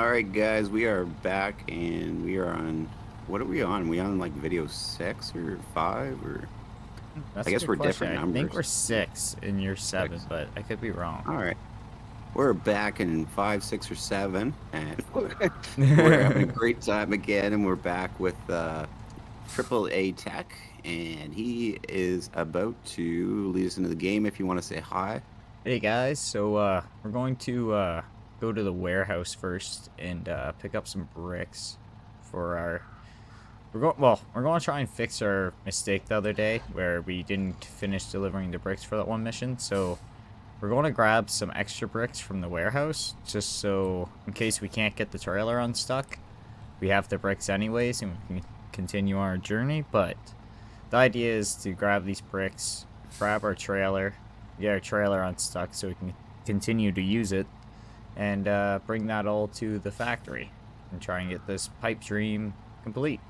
All right, guys, we are back and we are on. What are we on? We on like video 6 or 5 or? I That's a guess good we're question. different I think we're numbers. six and you're seven, Six. but I could be wrong. All right, we're back in 5, 6, or 7, and we're having a great time again. And we're back with Triple A Tech, and he is about to lead us into the game. If you want to say hi, Hey guys, so we're going to go to the warehouse first and pick up some bricks for our. We're going to try and fix our mistake the other day where we didn't finish delivering the bricks for that one mission. So we're going to grab some extra bricks from the warehouse just so in case we can't get the trailer unstuck, we have the bricks anyways and we can continue our journey. But the idea is to grab these bricks, grab our trailer, get our trailer unstuck so we can continue to use it, and bring that all to the factory and try and get this pipe dream complete.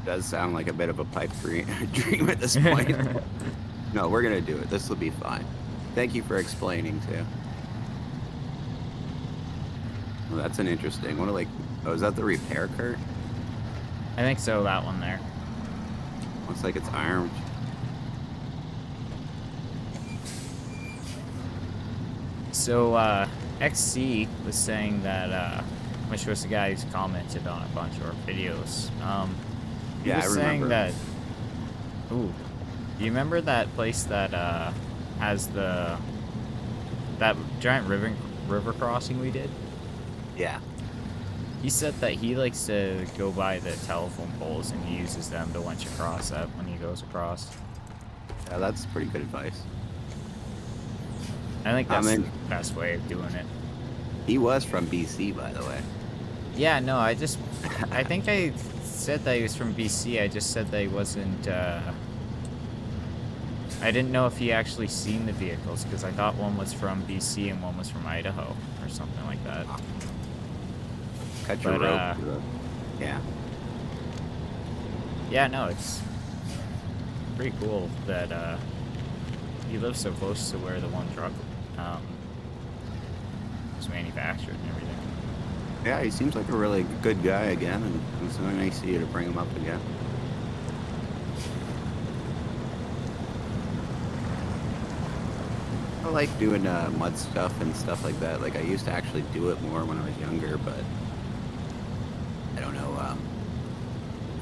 does sound like a bit of a pipe dream at this point. No, we're gonna do it. This will be fine. Thank you for explaining too. Well, that's an interesting one. Like, oh, is that the repair cart? I think so, that one there. Looks like it's armed. So, XC was saying that, which was the guy who's commented on a bunch of our videos. He Yeah, was I saying remember. that, ooh, do you remember that place that, has that giant river crossing we did? Yeah, He said that he likes to go by the telephone poles and he uses them to winch across that when he goes across. yeah, that's pretty good advice. I think I that's the mean, best way of doing it. he was from BC, by the way. Yeah, no, I think I said that he was from BC. I just said that he wasn't, I didn't know if he actually seen the vehicles because I thought one was from BC and one was from Idaho or something like that. Cut your But, rope. Yeah, yeah, no, it's pretty cool that, he lives so close to where the one truck, um, was manufactured and everything. yeah, he seems like a really good guy again, and it's really nice of you to bring him up again. I like doing mud stuff and stuff like that. Like I used to actually do it more when I was younger, but I don't know.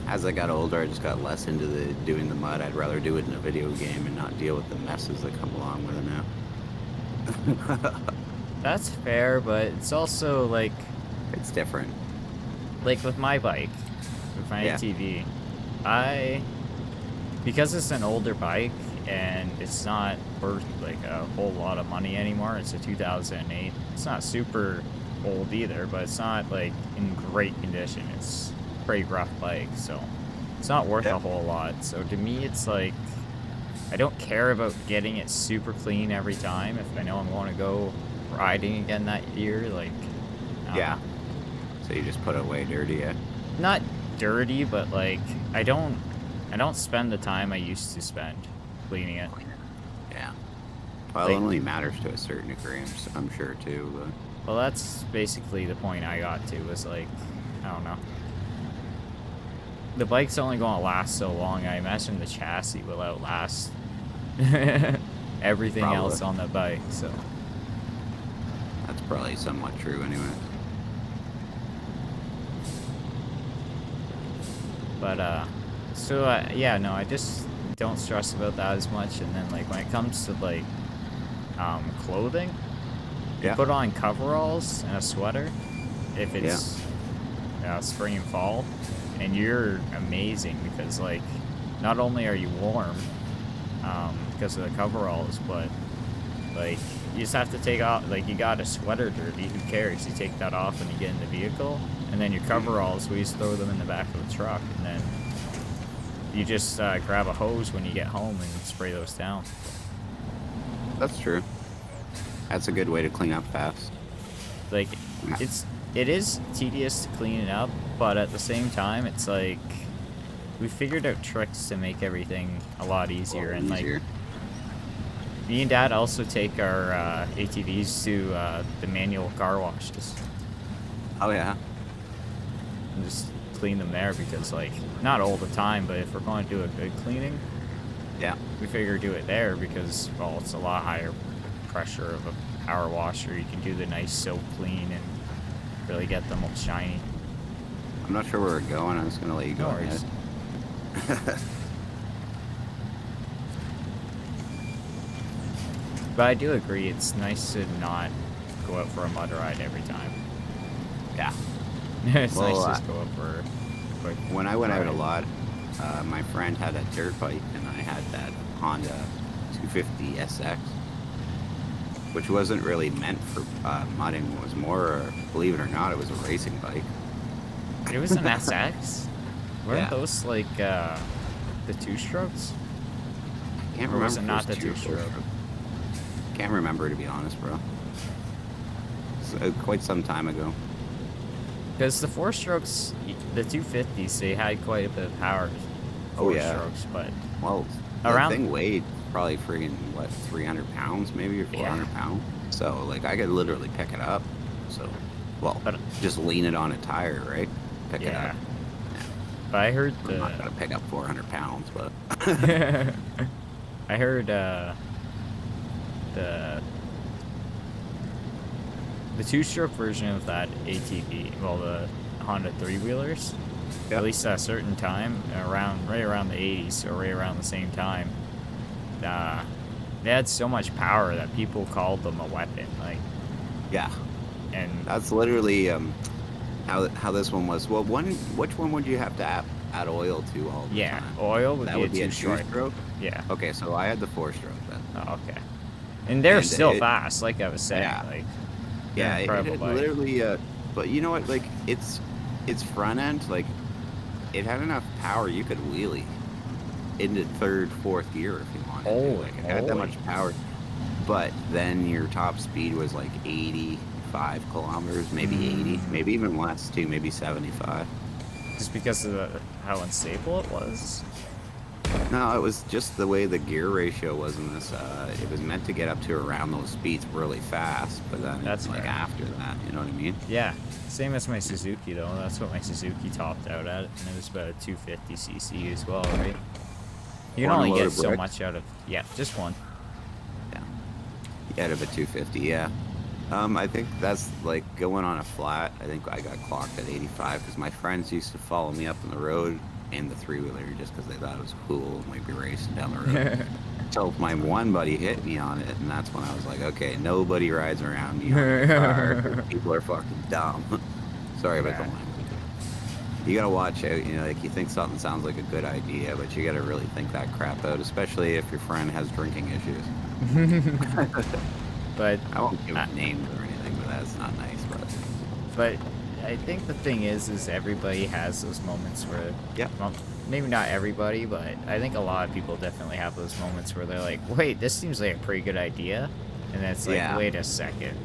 As I got older, I just got less into the doing the mud. I'd rather do it in a video game and not deal with the messes that come along with it now. That's fair, but it's also It's different. like with my bike, with my Yeah. ATV, because it's an older bike and it's not worth like a whole lot of money anymore. It's a 2008. It's not super old either, but it's not like in great condition. It's a pretty rough bike, so it's not worth Yeah. a whole lot. So to me, it's like I don't care about getting it super clean every time. If I know I'm going to go riding again that year, like, I don't Yeah. know. So you just put it away dirty, yeah? Not dirty, but like I don't spend the time I used to spend cleaning it. Yeah. Well, it Like, only matters to a certain degree, I'm sure, too. But well, that's basically the point I got to was like, I don't know. The bike's only going to last so long. I imagine the chassis will outlast everything probably. else on the bike. So, That's probably somewhat true anyway. but yeah, no, I just don't stress about that as much. And then like when it comes to like clothing, you Yeah. put on coveralls and a sweater if Yeah. it's spring and fall, and you're amazing because like not only are you warm because of the coveralls, but like you just have to take off, like you got a sweater dirty, who cares? You take that off when you get in the vehicle, and then your coveralls, we just throw them in the back of the truck, and then you just grab a hose when you get home and spray those down. That's true. That's a good way to clean up fast. Like it is tedious to clean it up, but at the same time, it's like we figured out tricks to make everything a lot easier. A And little like easier. me and Dad also take our ATVs to the manual car washes. Oh yeah. and just clean them there because, like, not all the time, but if we're going to do a good cleaning, Yeah. we figure do it there because, well, it's a lot higher pressure of a power washer. You can do the nice soap clean and really get them all shiny. I'm not sure where we're going. I'm just gonna let you go No ahead. worries. But I do agree, it's nice to not go out for a mud ride every time. Yeah. It's Well, nice to just go out for a quick When I went out a ride. lot, my friend had a dirt bike, and I had that Honda 250 SX, which wasn't really meant for mudding. It was more, believe it or not, it was a racing bike. It was an SX? Weren't Yeah. those like the two strokes? Can't Or was it remember if not was the two or two-stroke? four-stroke. Can't remember, to be honest, bro. It's, quite some time ago. Because the four strokes, the 250s, they had quite a bit of power. Oh, Four yeah. strokes, but Well, the around thing weighed probably friggin' what, 300 pounds maybe, or 400 yeah. pounds. So like I could literally pick it up. So, well, But just lean it on a tire, right? Pick it yeah. up. But I heard I'm not gonna pick up 400 pounds, but I heard the the two-stroke version of that ATV, well, the Honda three-wheelers, yeah, at least at a certain time, right around the 80s, so right around the same time, uh, they had so much power that people called them a weapon. Like, yeah, and that's literally how this one was. Well, which one would you have to add oil to all the yeah, time? oil would That be a would be a two-stroke. two-stroke. Yeah. Okay, so I had the four-stroke then. Oh, okay. And they're And still it, fast, like I was saying. yeah, Like, they're yeah, an it incredible had bike. literally. But you know what? Like its front end, like it had enough power you could wheelie into third, fourth gear if you wanted to. Holy Like it had that moly. much power. But then your top speed was like 85 kilometers, maybe 80, maybe even less too, maybe 75. Just because of how unstable it was. No, it was just the way the gear ratio was in this. It was meant to get up to around those speeds really fast, but then That's like fair. after that, you know what I mean? Yeah, same as my Suzuki though. That's what my Suzuki topped out at, and it was about a 250cc as well, right? You can One only load get of so brick? much out of just one. Yeah. Yeah, out of a 250, yeah. I think that's like going on a flat. I think I got clocked at 85 because my friends used to follow me up on the road in the three-wheeler just because they thought it was cool and we'd be racing down the road. So my one buddy hit me on it, and that's when I was like, okay, nobody rides around me on a car. People are fucking dumb. Sorry about the Yeah. language. You gotta watch out, you know, like you think something sounds like a good idea, but you gotta really think that crap out, especially if your friend has drinking issues. But I won't give names or anything, but that's not nice, but I think the thing is everybody has those moments where, yeah. well, maybe not everybody, but I think a lot of people definitely have those moments where they're like, wait, this seems like a pretty good idea, and then it's like, Yeah. wait a second,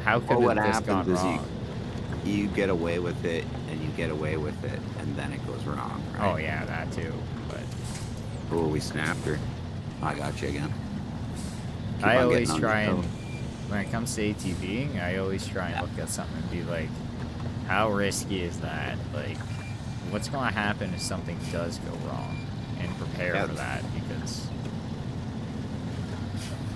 how could Well, what this gone happens is wrong? you get away with it, and you get away with it, and then it goes wrong, right? Oh yeah, that too. But Oh, we snapped her. I got you again. Keep I on always getting on try the and, toe. when it comes to ATVing, I always try and Yeah. look at something and be like, how risky is that? Like, what's going to happen if something does go wrong? And prepare Yeah. for that because,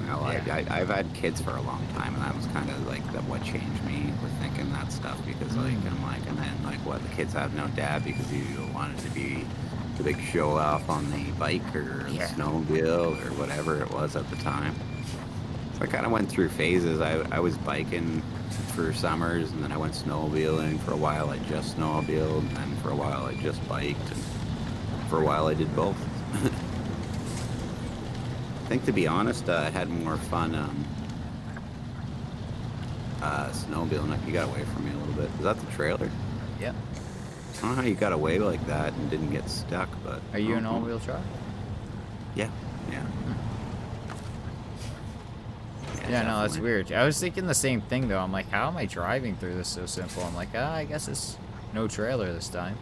You know, yeah. I've had kids for a long time, and that was kind of like what changed me with thinking that stuff because, like, I'm like, and then like, what, the kids have no dad because you wanted to be the big show off on the bike or the Yeah. snowmobile or whatever it was at the time. So I kind of went through phases. I was biking for summers, and then I went snowmobiling for a while. I just snowmobiled, and then for a while I just biked, and for a while I did both. I think, to be honest, I had more fun snowmobiling. You got away from me a little bit. Is that the trailer? Yep. I don't know how you got away like that and didn't get stuck, but Are you I an don't know. all-wheel drive? Yeah, yeah. Yeah, no, that's definitely. weird. I was thinking the same thing though. I'm like, how am I driving through this so simple? I'm like, I guess it's no trailer this time.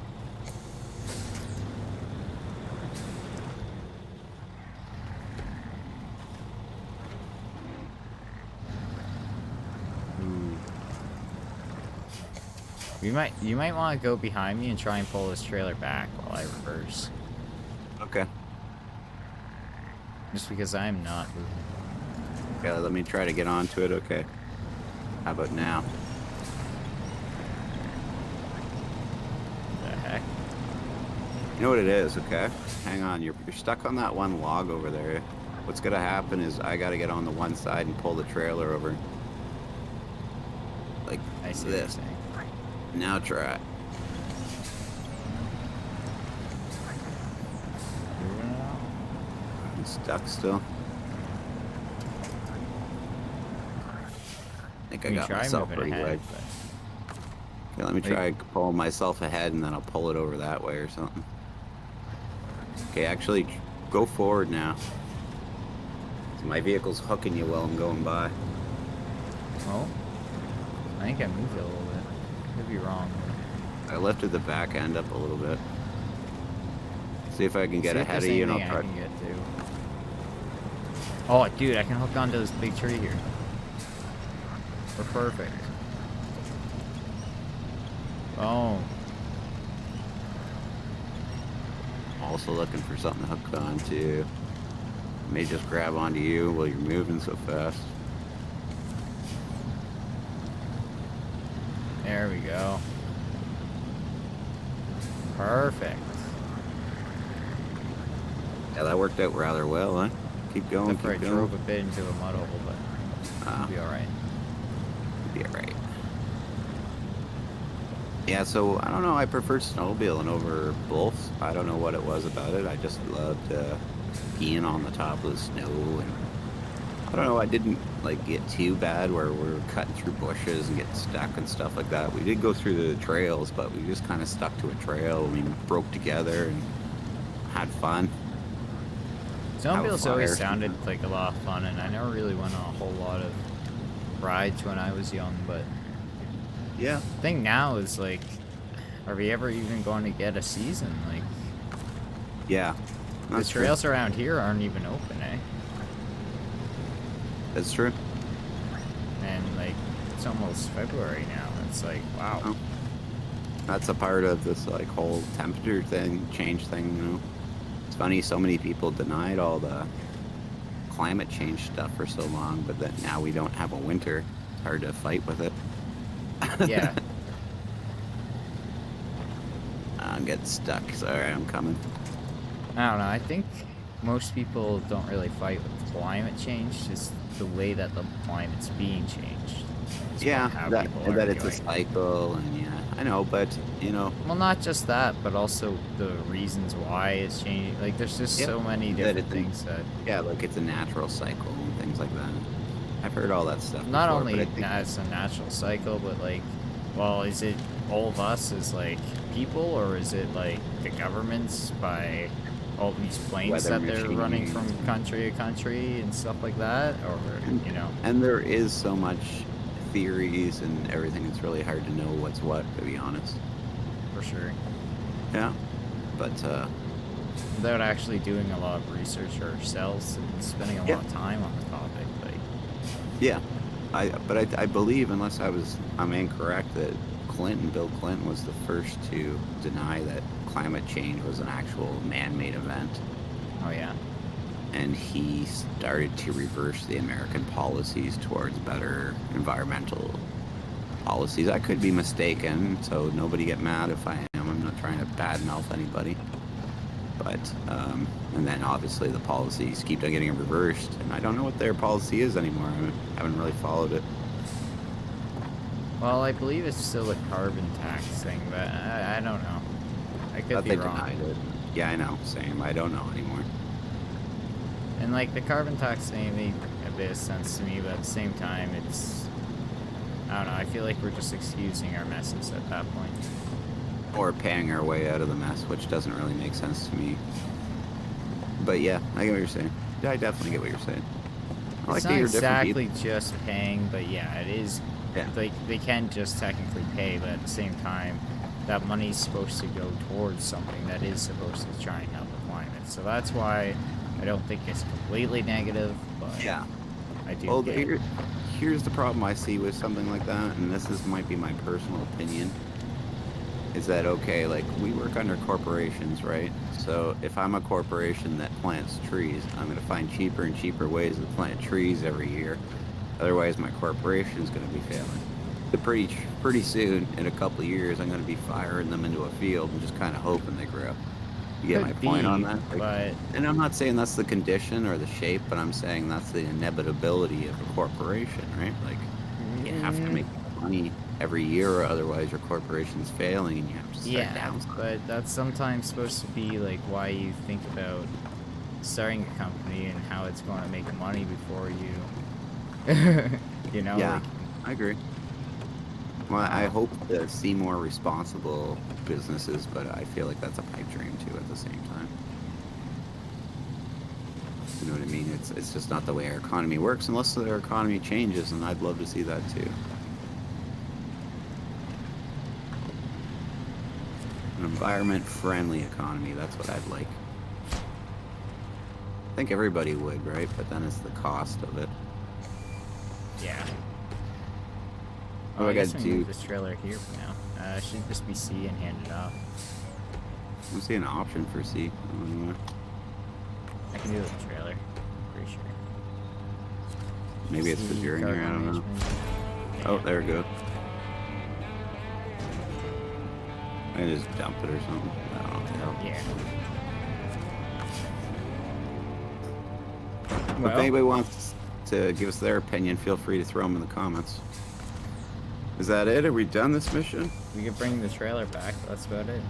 Ooh. You might want to go behind me and try and pull this trailer back while I reverse. Okay. Just because I am not moving. Yeah, let me try to get onto it. Okay. How about now? The heck? You know what it is, okay? Hang on, you're stuck on that one log over there. What's gonna happen is I gotta get on the one side and pull the trailer over. Like I see what you're this. saying. Now try. Moving it out. I'm stuck still. I think I You got try myself moving pretty ahead, good. but Okay, let me try pulling myself ahead and then I'll pull it over that way or something. Okay, actually, go forward now. So my vehicle's hooking you while I'm going by. oh, I think I moved it a little bit. Could be wrong. I lifted the back end up a little bit. See if I can get See if ahead of there's you and I'll anything I try. can get to. Oh, dude, I can hook onto this big tree here. We're perfect. Oh, Also looking for something to hook onto. May just grab onto you while you're moving so fast. there we go. Perfect. Yeah, that worked out rather well, huh? Keep going, Except for I keep drove going. a bit into a mud hole, but Ah, it'll be alright. be alright. Yeah, so I don't know. I preferred snowmobiling over both. I don't know what it was about it. I just loved being on the top of the snow, and I don't know. I didn't like get too bad where we were cutting through bushes and getting stuck and stuff like that. We did go through the trails, but we just kind of stuck to a trail. We broke together and had fun. Snowmobiles always fire. sounded like a lot of fun, and I never really went on a whole lot of rides when I was young, but Yeah, the thing now is like, are we ever even going to get a season? Like, yeah. the That's true. trails around here aren't even open, eh? That's true. And like, it's almost February now. It's like, wow. Oh. That's a part of this like whole temperature thing, change thing. You know, it's funny. So many people denied all the climate change stuff for so long, but that now we don't have a winter. It's hard to fight with it. Yeah. I'm getting stuck. Sorry, I'm coming. I don't know. I think most people don't really fight with climate change, just the way that the climate's being changed. Is Yeah, how that people and are that it's a arguing. cycle, and yeah, I know, but you know, Well, not just that, but also the reasons why it's changing. Like, there's just yeah, so many that different it's things that yeah, like it's a natural cycle and things like that. I've heard all that stuff not before, but only I think it's a natural cycle, but like, well, is it all of us as like people, or is it like the governments by all these planes weather that they're running from machines country to country and stuff like that, or and, you know, and there is so much theories and everything. It's really hard to know what's what, to be honest. for sure, Yeah, but without actually doing a lot of research ourselves and spending a yeah, lot of time on the topic, like, yeah. I believe, unless I'm incorrect, that Bill Clinton was the first to deny that climate change was an actual man-made event, oh yeah, and he started to reverse the American policies towards better environmental policies. I could be mistaken, so nobody get mad if I am. I'm not trying to badmouth anybody. But, and then obviously the policies keep on getting reversed, and I don't know what their policy is anymore. I haven't really followed it. well, I believe it's still a carbon tax thing, but I don't know. I could Thought be they wrong. denied it. Yeah, I know. Same. I don't know anymore. And like the carbon tax thing made a bit of sense to me, but at the same time, it's, I don't know. I feel like we're just excusing our messes at that point. Or paying our way out of the mess, which doesn't really make sense to me. But yeah, I get what you're saying. Yeah, I definitely get what you're saying. I like It's to not hear different people. exactly just paying, but yeah, it is. Yeah. Like, they can just technically pay, but at the same time, that money's supposed to go towards something that is supposed to try and help the climate. So that's why I don't think it's completely negative, but Yeah. I do Well, get it. here's the problem I see with something like that, and might be my personal opinion. is that okay? Like, we work under corporations, right? So if I'm a corporation that plants trees, I'm going to find cheaper and cheaper ways to plant trees every year. Otherwise, my corporation is going to be failing. But pretty soon, in a couple of years, I'm going to be firing them into a field and just kind of hoping they grow. You get my Could point on be, that? Like, but and I'm not saying that's the condition or the shape, but I'm saying that's the inevitability of a corporation, right? Like, you have to mm, make money every year, or otherwise your corporation's failing, and you have to start yeah, downsizing. but that's sometimes supposed to be like why you think about starting a company and how it's going to make money before you, you know, Yeah, like, I agree. Well, I um, hope to see more responsible businesses, but I feel like that's a pipe dream too at the same time. You know what I mean? It's just not the way our economy works unless our economy changes, and I'd love to see that too. An environment-friendly economy, that's what I'd like. I think everybody would, right? But then it's the cost of it. yeah. What Oh, do I I guess gotta we can do? move this trailer here for now. Should just be C and hand it off. I don't see an option for C. I can do it with the trailer. Pretty sure. Maybe it's because C, you're in here, cargo I don't know. management. Oh, Yeah. there we go. I just dump it or something. I don't know what the hell. Yeah. If Well, anybody wants to give us their opinion, feel free to throw them in the comments. Is that it? Are we done this mission? we could bring the trailer back. That's about it.